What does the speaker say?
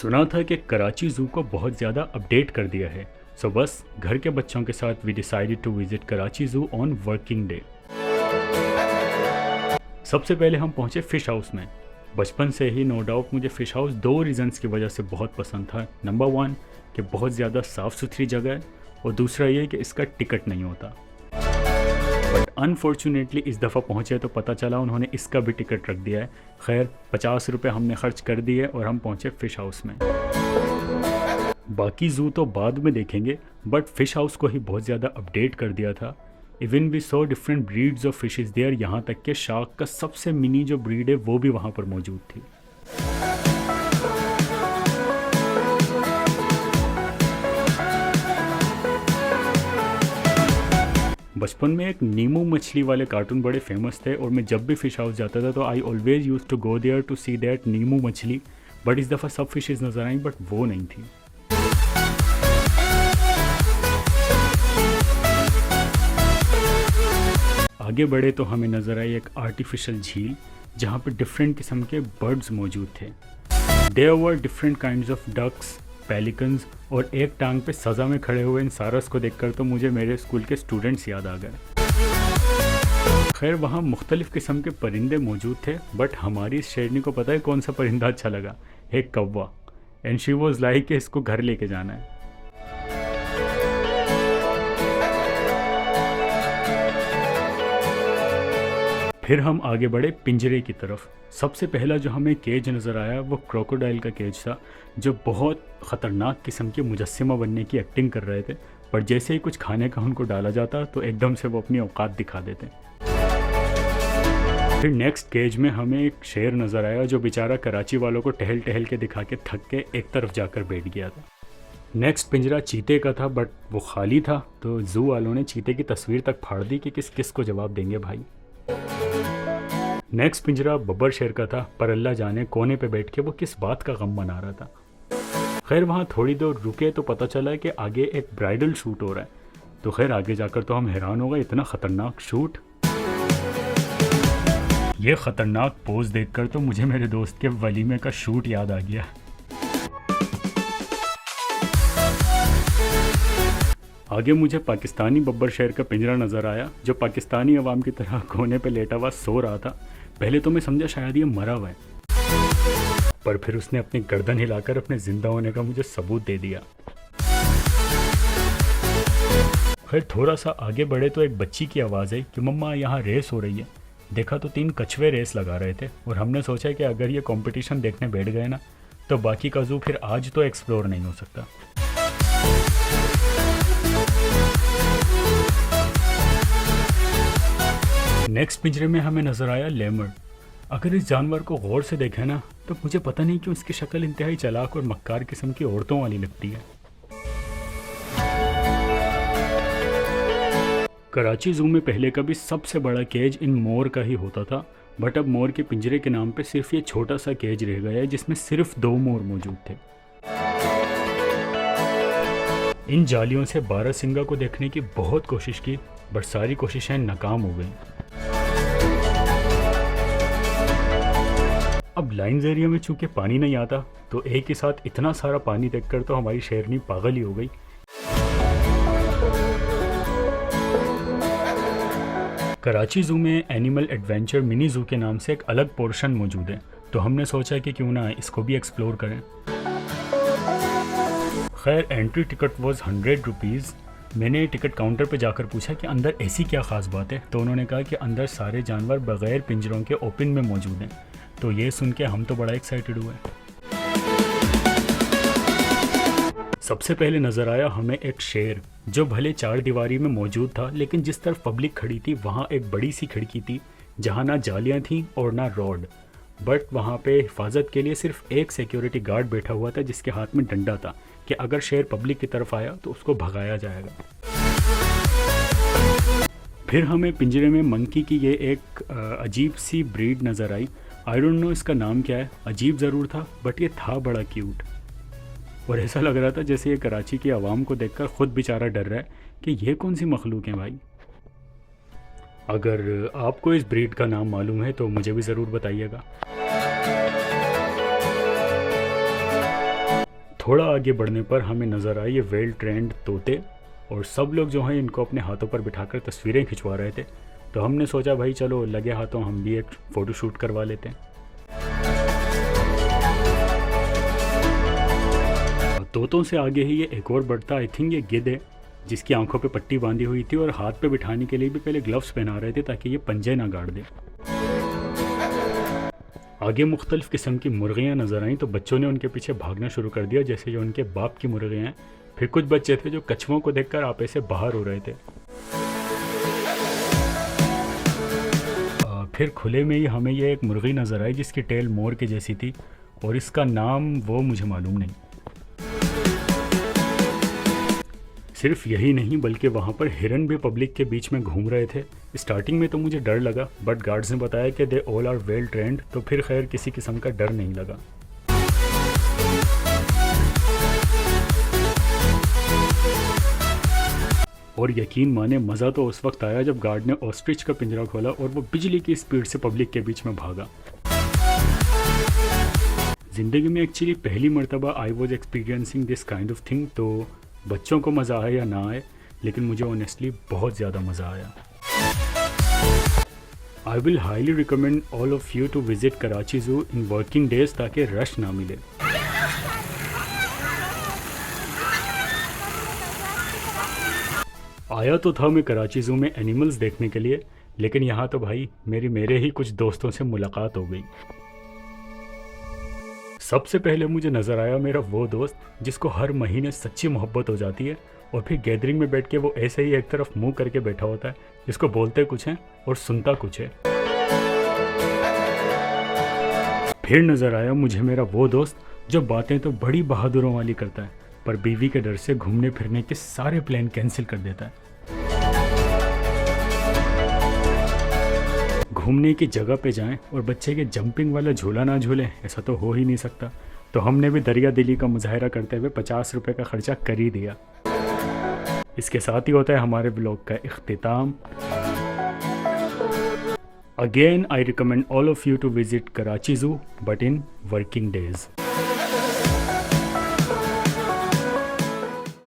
सुना था कि कराची ज़ू को बहुत ज़्यादा अपडेट कर दिया है। सो बस घर के बच्चों के साथ we decided to visit Karachi zoo on working day. सबसे पहले हम पहुंचे फ़िश हाउस में। बचपन से ही नो डाउट मुझे फ़िश हाउस दो रीज़न्स की वजह से बहुत पसंद था। नंबर वन कि बहुत ज़्यादा साफ़ सुथरी जगह है, और दूसरा ये कि इसका टिकट नहीं होता। बट अनफॉर्चुनेटली इस दफ़ा पहुँचे तो पता चला उन्होंने इसका भी टिकट रख दिया है। खैर 50 रुपये हमने खर्च कर दिए और हम पहुँचे फ़िश हाउस में। बाकी ज़ू तो बाद में देखेंगे, बट फ़िश हाउस को ही बहुत ज़्यादा अपडेट कर दिया था। Even we saw different breeds of fishes there, यहाँ तक कि शार्क का सबसे मिनी जो ब्रीड है वो भी वहाँ पर मौजूद थी। बचपन में एक नीमू मछली वाले कार्टून बड़े फेमस थे, और मैं जब भी फ़िश हाउस जाता था तो I always use to go there to see that नीमू मछली। बट इस दफ़ा सब फिशेस नज़र आई, बट वो नहीं थी। आगे बढ़े तो हमें नज़र आई एक आर्टिफिशियल झील, जहाँ पर डिफरेंट किस्म के बर्ड्स मौजूद थे। There were different kinds of ducks, pelicans, और एक टांग पे सज़ा में खड़े हुए इन सारस को देखकर तो मुझे मेरे स्कूल के स्टूडेंट्स याद आ गए। खैर वहाँ मुख्तलिफ़ किस्म के परिंदे मौजूद थे, बट हमारी शेरनी को पता है कौन सा परिंदा अच्छा लगा, एक कौवा। एंड शी वॉज लाइक कि इसको घर लेके जाना है। फिर हम आगे बढ़े पिंजरे की तरफ। सबसे पहला जो हमें केज नज़र आया वो क्रोकोडाइल का केज था, जो बहुत ख़तरनाक किस्म के मुजस्सिमा बनने की एक्टिंग कर रहे थे। पर जैसे ही कुछ खाने का उनको डाला जाता तो एकदम से वो अपनी औकात दिखा देते। फिर नेक्स्ट केज में हमें एक शेर नज़र आया, जो बेचारा कराची वालों को टहल टहल के दिखा के थक के एक तरफ जाकर बैठ गया था। नेक्स्ट पिंजरा चीते का था, बट वो खाली था, तो ज़ू वालों ने चीते की तस्वीर तक फाड़ दी कि किस किस को जवाब देंगे भाई। नेक्स्ट पिंजरा बब्बर शेर का था, पर अल्लाह जाने कोने पे बैठ के वो किस बात का गम मना रहा था। खैर वहाँ थोड़ी देर रुके तो पता चला कि आगे एक ब्राइडल शूट हो रहा है। तो खैर आगे जाकर तो हम हैरान हो गए, इतना ख़तरनाक शूट। ये ख़तरनाक पोज देखकर तो मुझे मेरे दोस्त के वलीमे का शूट याद आ गया। आगे मुझे पाकिस्तानी बब्बर शेर का पिंजरा नज़र आया, जो पाकिस्तानी अवाम की तरह कोने पे लेटा हुआ सो रहा था। पहले तो मैं समझा शायद ये मरा हुआ है, पर फिर उसने अपनी गर्दन हिलाकर अपने ज़िंदा होने का मुझे सबूत दे दिया। खैर थोड़ा सा आगे बढ़े तो एक बच्ची की आवाज़ आई कि मम्मा यहाँ रेस हो रही है। देखा तो 3 कछुए रेस लगा रहे थे, और हमने सोचा कि अगर ये कंपटीशन देखने बैठ गए ना तो बाकी का ज़ू फिर आज तो एक्सप्लोर नहीं हो सकता। नेक्स्ट पिंजरे में हमें नज़र आया लेमर। अगर इस जानवर को गौर से देखें ना तो मुझे पता नहीं क्यों इसकी शक्ल इंतहाई चालाक और मक्कार किस्म की औरतों वाली लगती है। कराची ज़ू में पहले कभी सबसे बड़ा केज इन मोर का ही होता था, बट अब मोर के पिंजरे के नाम पे सिर्फ ये छोटा सा केज रह गया है, जिसमें सिर्फ 2 मोर मौजूद थे। इन जालियों से बारहसिंगा को देखने की बहुत कोशिश की, बट सारी कोशिशें नाकाम हो गई। अब लाइन्स एरिया में चूंकि पानी नहीं आता, तो एक ही साथ इतना सारा पानी देखकर तो हमारी शेरनी पागल ही हो गई। कराची ज़ू में एनिमल एडवेंचर मिनी ज़ू के नाम से एक अलग पोर्शन मौजूद है, तो हमने सोचा कि क्यों ना इसको भी एक्सप्लोर करें। खैर एंट्री टिकट वॉज 100 रुपीज़। मैंने टिकट काउंटर पर जाकर पूछा कि अंदर ऐसी क्या ख़ास बात है, तो उन्होंने कहा कि अंदर सारे जानवर बग़ैर पिंजरों के ओपन में मौजूद हैं। तो ये सुन के हम तो बड़ा एक्साइटेड हुए। सबसे पहले नज़र आया हमें एक शेर, जो भले 4 दीवारी में मौजूद था, लेकिन जिस तरफ पब्लिक खड़ी थी वहाँ एक बड़ी सी खिड़की थी, जहाँ ना जालियाँ थीं और ना रॉड। बट वहाँ पे हिफाजत के लिए सिर्फ एक सिक्योरिटी गार्ड बैठा हुआ था, जिसके हाथ में डंडा था कि अगर शेर पब्लिक की तरफ आया तो उसको भगाया जाएगा। फिर हमें पिंजरे में मंकी की ये एक अजीब सी ब्रीड नज़र आई। आई डोंट नो इसका नाम क्या है, अजीब ज़रूर था, बट ये था बड़ा क्यूट, और ऐसा लग रहा था जैसे ये कराची की आवाम को देखकर ख़ुद बेचारा डर रहा है कि ये कौन सी मखलूक है भाई। अगर आपको इस ब्रीड का नाम मालूम है तो मुझे भी ज़रूर बताइएगा। थोड़ा आगे बढ़ने पर हमें नज़र आए ये वेल ट्रेंड तोते, और सब लोग जो हैं इनको अपने हाथों पर बिठाकर तस्वीरें खिंचवा रहे थे। तो हमने सोचा भाई चलो लगे हाथों हम भी एक फ़ोटो शूट करवा लेते हैं। तोतों से आगे ही ये एक और बढ़ता, आई थिंक ये गिद्ध है, जिसकी आंखों पे पट्टी बांधी हुई थी और हाथ पे बिठाने के लिए भी पहले ग्लव्स पहना रहे थे ताकि ये पंजे ना गाड़ दे। आगे मुख्तलिफ़ किस्म की मुर्गियाँ नज़र आईं तो बच्चों ने उनके पीछे भागना शुरू कर दिया जैसे जो उनके बाप की मुर्गियाँ हैं। फिर कुछ बच्चे थे जो कछुओं को देखकर आपे से बाहर हो रहे थे। फिर खुले में ही हमें ये एक मुर्गी नज़र आई जिसकी टेल मोर की जैसी थी, और इसका नाम वो मुझे मालूम नहीं। सिर्फ यही नहीं बल्कि वहाँ पर हिरन भी पब्लिक के बीच में घूम रहे थे। स्टार्टिंग में तो मुझे डर लगा, बट गार्ड्स ने बताया कि they all are well trained, तो फिर खैर किसी किस्म का डर नहीं लगा। और यकीन माने मज़ा तो उस वक्त आया जब गार्ड ने ऑस्ट्रिच का पिंजरा खोला और वो बिजली की स्पीड से पब्लिक के बीच में भागा। ज़िंदगी में एक्चुअली पहली मर्तबा I was experiencing this kind of thing, तो बच्चों को मज़ा आए या ना आए, लेकिन मुझे ऑनेस्टली बहुत ज़्यादा मज़ा आया। I will highly recommend all of you to visit Karachi zoo in working days ताकि रश ना मिले। आया तो था मैं कराची ज़ू में एनिमल्स देखने के लिए, लेकिन यहाँ तो भाई मेरे ही कुछ दोस्तों से मुलाकात हो गई। सबसे पहले मुझे नज़र आया मेरा वो दोस्त जिसको हर महीने सच्ची मोहब्बत हो जाती है, और फिर गैदरिंग में बैठ के वो ऐसे ही एक तरफ मुंह करके बैठा होता है, जिसको बोलते कुछ है और सुनता कुछ है। फिर नज़र आया मुझे मेरा वो दोस्त जो बातें तो बड़ी बहादुरों वाली करता है, पर बीवी के डर से घूमने फिरने के सारे प्लान कैंसिल कर देता है। घूमने की जगह पे जाएं और बच्चे के जंपिंग वाला झूला ना झूलें, ऐसा तो हो ही नहीं सकता। तो हमने भी दरिया दिली का मुजाहिरा करते हुए 50 रुपये का खर्चा कर ही दिया। इसके साथ ही होता है हमारे ब्लॉग का इख्तिताम। Again I recommend all of you to visit Karachi zoo but in working days.